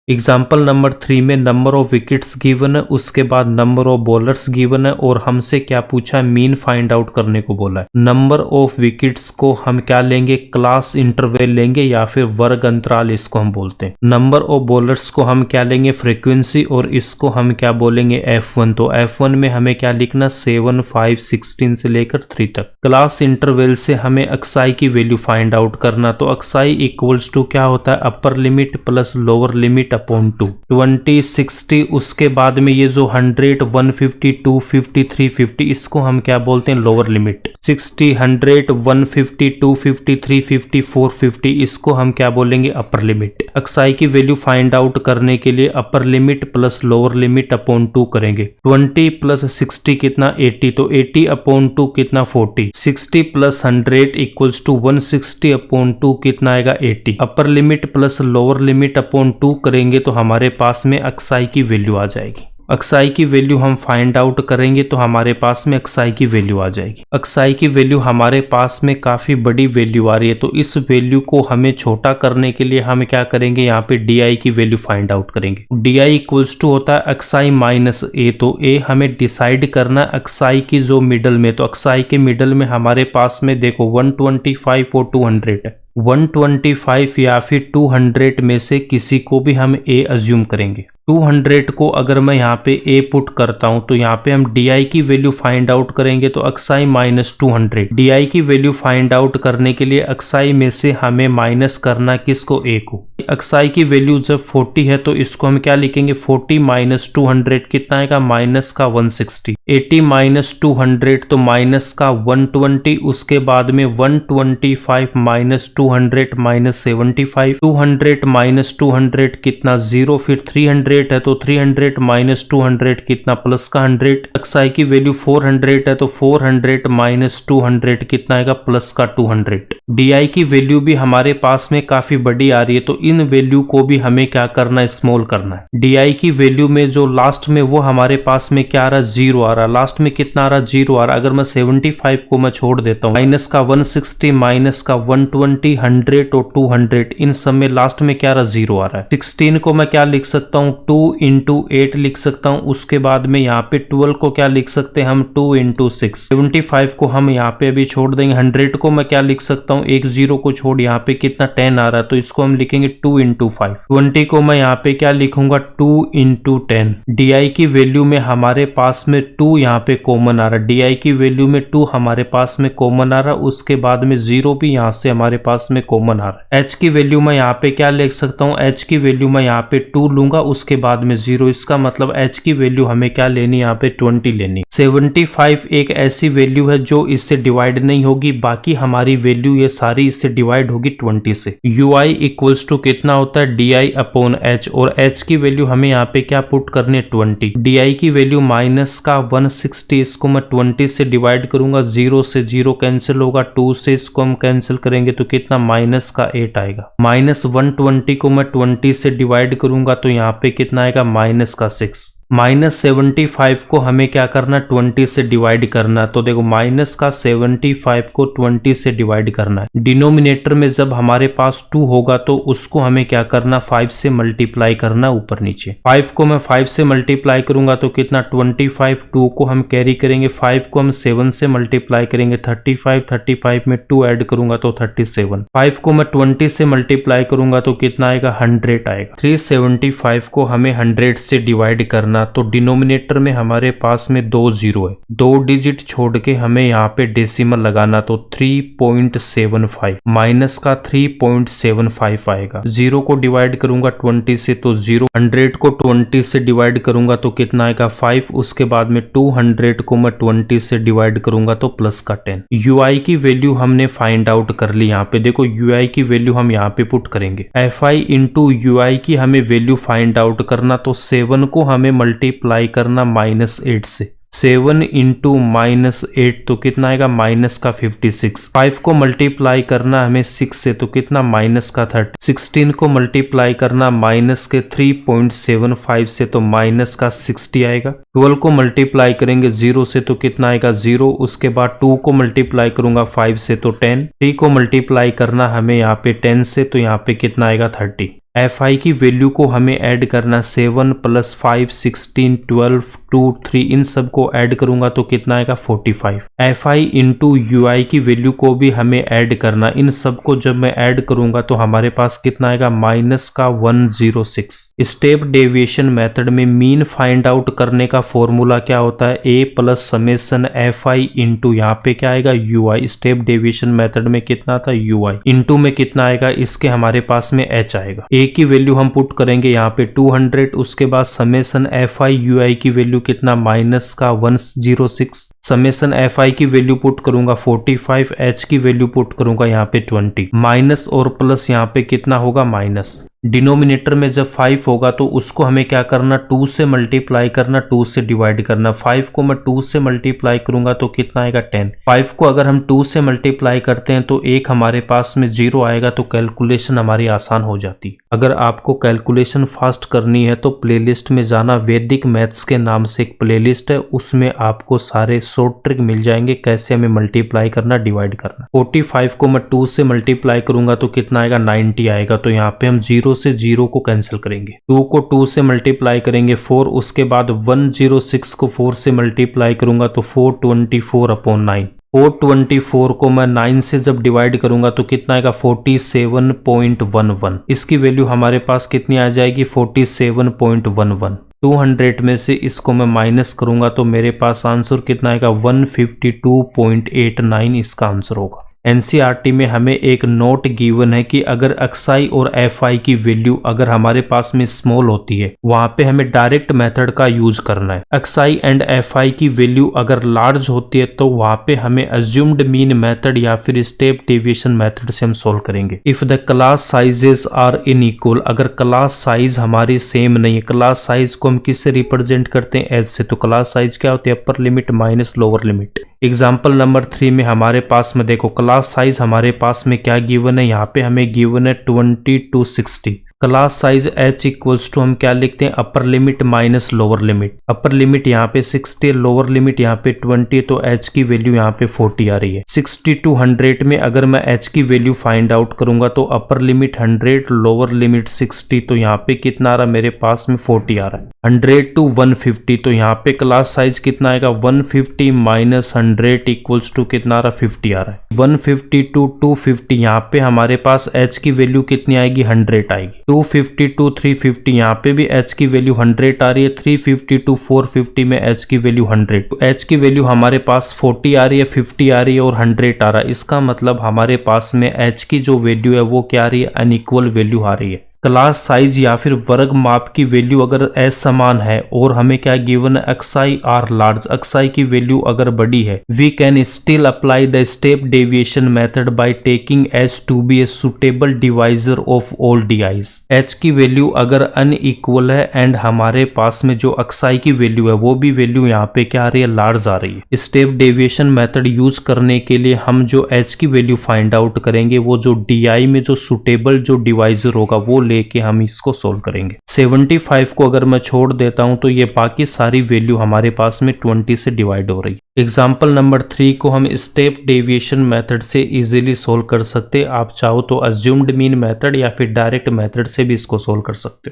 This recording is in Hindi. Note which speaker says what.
Speaker 1: एग्जाम्पल नंबर 3 में नंबर ऑफ विकेट्स गिवन है, उसके बाद नंबर ऑफ बॉलर्स गिवन है और हमसे क्या पूछा है, मीन फाइंड आउट करने को बोला है। नंबर ऑफ विकेट्स को हम क्या लेंगे, क्लास इंटरवल लेंगे या फिर वर्ग अंतराल इसको हम बोलते हैं। नंबर ऑफ बॉलर्स को हम क्या लेंगे, फ्रीक्वेंसी, और इसको हम क्या बोलेंगे, F1। तो F1 में हमें क्या लिखना, 7, 5, 16 से लेकर 3 तक। क्लास इंटरवल से हमें अक्साई की वैल्यू फाइंड आउट करना, तो अक्साई इक्वल्स टू क्या होता है, upper limit plus lower limit upon 2, 20, 60। उसके बाद में ये जो 100, 150, 250, 350 इसको हम क्या बोलते हैं, लोअर लिमिट। 60, 100, 150, 250, 350, 450 इसको हम क्या बोलेंगे, अपर लिमिट। अक्साई की वैल्यू फाइंड आउट करने के लिए upper limit plus lower limit upon 2 करेंगे। 20 प्लस 60 कितना, 80, तो 80 अपॉन 2 कितना, 40। 60 प्लस 100 इक्वल्स टू 160 अपॉन 2 कितना आएगा, 80। Upper limit plus lower limit upon 2 करेंगे तो हमारे पास में अक्साई की वैल्यू आ जाएगी। अक्साई की वैल्यू हम फाइंड आउट करेंगे तो हमारे पास में अक्साई की वैल्यू आ जाएगी। अक्साई की वैल्यू हमारे पास में काफी बड़ी वैल्यू आ रही है, तो इस वैल्यू को हमें छोटा करने के लिए हम क्या करेंगे, यहाँ पे डी की वैल्यू फाइंड आउट करेंगे। डी इक्वल्स टू होता है अक्साई माइनस ए, तो ए हमें डिसाइड करना है अक्साई की जो मिडल में, तो अक्साई के मिडल में हमारे पास में देखो 125 और 200 है। 125 या फिर 200 में से किसी को भी हम ए अज्यूम करेंगे। 200 को अगर मैं यहाँ पे ए पुट करता हूँ तो यहाँ पे हम डी की वैल्यू फाइंड आउट करेंगे, तो अक्साई माइनस 200। डी की वैल्यू फाइंड आउट करने के लिए अक्साई में से हमें माइनस करना किसको, ए को। अक्साई की वैल्यू जब 40 है तो इसको हम क्या लिखेंगे, 40 माइनस 200 कितना आएगा, माइनस का 160। 80 माइनस 200 तो माइनस का 120। उसके बाद में 125 माइनस 200 माइनस 75। 200 माइनस 200 कितना, 0। फिर 300 है तो 300 माइनस 200 कितना, प्लस का 100। अक्साई की वैल्यू 400 है तो 400 माइनस 200 कितना आएगा, प्लस का 200। डी की वैल्यू भी हमारे पास में काफी बड़ी आ रही है, तो इन वैल्यू को भी हमें क्या करना है, स्मॉल करना है। डी की वैल्यू में जो लास्ट में वो हमारे पास में क्या आ रहा है, 0 आ रहा है। लास्ट में कितना आ रहा है, 0 आ रहा है। अगर मैं 75 को मैं छोड़ देता हूँ, माइनस का 160 माइनस का 120, 100 और 200 इन सब में लास्ट में क्या आ रहा है, 0 आ रहा है। 16 को मैं क्या लिख सकता हूँ, 2 इंटू 8 लिख सकता हूँ। उसके बाद में यहाँ पे 12 को क्या लिख सकते हैं हम, 2 इंटू 6। 75 को हम यहाँ पे अभी छोड़ देंगे। 100 को मैं क्या लिख सकता हूँ, एक 0 को छोड़, यहाँ पे कितना 10 आ रहा है तो इसको हम लिखेंगे 2 इंटू 5। 20 को मैं यहाँ पे क्या लिखूंगा, 2 इंटू 10। डी की वैल्यू में हमारे पास में 2 यहाँ पे कॉमन आ रहा है। डी की वैल्यू में 2 हमारे पास में कॉमन आ रहा है। उसके बाद में 0 भी यहाँ से हमारे पास में कॉमन आ रहा है। एच की वैल्यू मैं यहाँ पे क्या लिख सकता हूँ, एच की वैल्यू मैं यहाँ पे 2 लूंगा, उसके बाद में 0। इसका मतलब एच की वैल्यू हमें क्या लेनी, यहाँ पे 20 लेनी। 75 एक ऐसी वैल्यू है जो इससे डिवाइड नहीं होगी, बाकी हमारी वैल्यू ये सारी इससे डिवाइड होगी 20 से। यू आई इक्वल्स टू कितना होता है, डी आई अपॉन एच, और एच की वैल्यू हमें यहाँ पे क्या पुट करनी है, 20। डी आई की वैल्यू माइनस का 160, इसको मैं 20 से डिवाइड करूंगा, 0 से 0 कैंसिल होगा, 2 से इसको हम कैंसिल करेंगे तो कितना, माइनस का 8 आएगा। माइनस 120 को मैं 20 से डिवाइड करूंगा तो यहाँ पे कितना आएगा, माइनस का 6। माइनस 75 को हमें क्या करना, 20 से डिवाइड करना। तो देखो माइनस का 75 को 20 से डिवाइड करना है। डिनोमिनेटर में जब हमारे पास 2 होगा तो उसको हमें क्या करना, 5 से मल्टीप्लाई करना ऊपर नीचे। 5 को मैं 5 से मल्टीप्लाई करूंगा तो कितना, 25। 2 को हम कैरी करेंगे, 5 को हम 7 से मल्टीप्लाई करेंगे, 35। 35 में 2 ऐड करूंगा तो 37। 5 को मैं 20 से मल्टीप्लाई करूंगा तो कितना आएगा, 100 आएगा। 375 को हमें 100 से डिवाइड करना, तो डिनोमिनेटर में हमारे पास में 2 0 है। 2 डिजिट छोड़ के हमें यहाँ पे डेसिमल लगाना, तो 3.75 माइनस का 3.75 आएगा। 0 को डिवाइड करूंगा 20 से तो 0। 100 को 20 से डिवाइड करूंगा तो कितना आएगा, 5। उसके बाद में 200 को मैं 20 से डिवाइड करूंगा तो प्लस का 10। यू आई की वैल्यू हमने फाइंड आउट कर ली। यहाँ पे देखो यू आई की वैल्यू हम यहाँ पे पुट करेंगे। एफ आई इंटू यू आई की हमें वैल्यू फाइंड आउट करना, तो 7 को हमें मल्टीप्लाई करना -8 से। 7 इंटू -8 तो कितना आएगा, माइनस का 56। 5 को मल्टीप्लाई करना हमें 6 से तो कितना, माइनस का 30। 16 को मल्टीप्लाई करना माइनस के 3.75 से तो माइनस का 60 आएगा। 12 को मल्टीप्लाई करेंगे 0 से तो कितना आएगा, 0। उसके बाद 2 को मल्टीप्लाई करूंगा 5 से तो 10। 3 को मल्टीप्लाई करना हमें यहाँ पे 10 से तो यहाँ पे कितना आएगा, 30। fi की वैल्यू को हमें ऐड करना 7 + 5 16 12 2 3 इन सब को ऐड करूंगा तो कितना आएगा 45। fi इंटू ui की वैल्यू को भी हमें ऐड करना, इन सब को जब मैं ऐड करूंगा तो हमारे पास कितना आएगा -106। स्टेप डेविएशन मेथड में मीन फाइंड आउट करने का फॉर्मूला क्या होता है, a + समेशन fi इंटू यहाँ पे क्या आएगा ui। स्टेप डेविएशन मेथड में कितना था ui इंटू में कितना आएगा, इसके हमारे पास में h आएगा। a की वैल्यू हम पुट करेंगे यहाँ पे 200, उसके बाद समेशन fi ui की वैल्यू कितना -106, समेशन fi की वैल्यू पुट करूंगा 45, h की वैल्यू पुट करूंगा यहाँ पे 20, माइनस और प्लस यहाँ पे कितना होगा माइनस। डिनोमिनेटर में जब 5 होगा तो उसको हमें क्या करना 2 से मल्टीप्लाई करना, 2 से डिवाइड करना। 5 को मैं 2 से मल्टीप्लाई करूंगा तो कितना आएगा 10। 5 को अगर हम 2 से मल्टीप्लाई करते हैं तो एक हमारे पास में 0 आएगा, तो कैलकुलेशन हमारी आसान हो जाती। अगर आपको कैलकुलेशन फास्ट करनी है तो प्लेलिस्ट में जाना, वैदिक मैथ्स के नाम से एक प्लेलिस्ट है, उसमें आपको सारे शॉर्ट ट्रिक मिल जाएंगे कैसे हमें मल्टीप्लाई करना, डिवाइड करना। 45 को मैं 2 से मल्टीप्लाई करूंगा तो कितना आएगा 90 आएगा, तो यहाँ पे हम 0 से 0 को कैंसिल करेंगे। 2 को 2 से मल्टीप्लाई करेंगे 4, उसके बाद 106 को 4 से मल्टीप्लाई करूंगा तो 424/9। 424 को मैं 9 से जब डिवाइड करूंगा तो कितना आएगा 47.11। इसकी वैल्यू हमारे पास कितनी आ जाएगी 47.11। 200 में से इसको मैं माइनस करूंगा तो मेरे पास आंसर कितना आएगा 152.89 इसका आंसर होगा। एनसीईआरटी में हमें एक नोट गिवन है कि अगर xi और fi की वैल्यू अगर हमारे पास में स्मॉल होती है, वहां पे हमें डायरेक्ट मेथड का यूज करना है। xi एंड fi की वैल्यू अगर लार्ज होती है तो वहां पे हमें अज्यूम्ड मीन मेथड या फिर स्टेप डेविएशन मेथड से हम सोल्व करेंगे। If the class sizes are inequal, अगर क्लास साइज हमारी सेम नहीं है, क्लास साइज को हम किससे रिप्रेजेंट करते हैं एच से, तो क्लास साइज क्या होती है अपर limit minus lower limit. Example number 3 में हमारे पास में देखो क्लास साइज हमारे पास में क्या गिवन है, यहाँ पे हमें गिवन है 20 to 60। Class size h equals to हम क्या लिखते हैं upper limit minus lower limit. Upper limit यहाँ पे 60, लोअर लिमिट यहाँ पे 20, तो h की वैल्यू यहाँ पे 40 आ रही है। 60 to 100 में अगर मैं h की वैल्यू फाइंड आउट करूंगा तो अपर लिमिट 100, लोअर लिमिट 60, तो यहाँ पे कितना आ रहा है मेरे पास में 40 आ रहा है। 100 to 150, तो यहाँ पे क्लास साइज कितना आएगा 150 माइनस 100 इक्वल्स टू कितना आ रहा है 50 आ रहा है। 150 to 250, यहाँ पे हमारे पास h की वैल्यू कितनी आएगी 100 आएगी। 250 to 350, यहाँ पे भी h की वैल्यू 100 आ रही है। 350 to 450 में h की वैल्यू 100, तो h की वैल्यू हमारे पास 40 आ रही है, 50 आ रही है और 100 आ रहा है। इसका मतलब हमारे पास में h की जो वैल्यू है वो क्या आ रही है अनइक्वल वैल्यू आ रही है। क्लास साइज या फिर वर्ग माप की वैल्यू अगर एस समान है और हमें क्या गिवन है xi आर लार्ज, xi की वैल्यू अगर बड़ी है, we can still apply the step deviation method by taking h to be a suitable divisor of all di's। h की वैल्यू अगर अनइक्वल है एंड हमारे पास में जो xi की वैल्यू है वो भी वैल्यू यहाँ पे क्या आ रही है लार्ज आ रही है। स्टेप डेविएशन मेथड यूज करने के लिए हम जो h की वैल्यू फाइंड आउट करेंगे वो जो di में जो सुटेबल जो डिवाइजर होगा वो लेके हम इसको सोल्व करेंगे। 75 को अगर मैं छोड़ देता हूं तो ये बाकी सारी वैल्यू हमारे पास में 20 से डिवाइड हो रही है। एग्जाम्पल नंबर 3 को हम स्टेप डेविएशन मेथड से इजीली सोल्व कर सकते हैं। आप चाहो तो अज्यूम्ड मीन मेथड या फिर डायरेक्ट मेथड से भी इसको सोल्व कर सकते हो।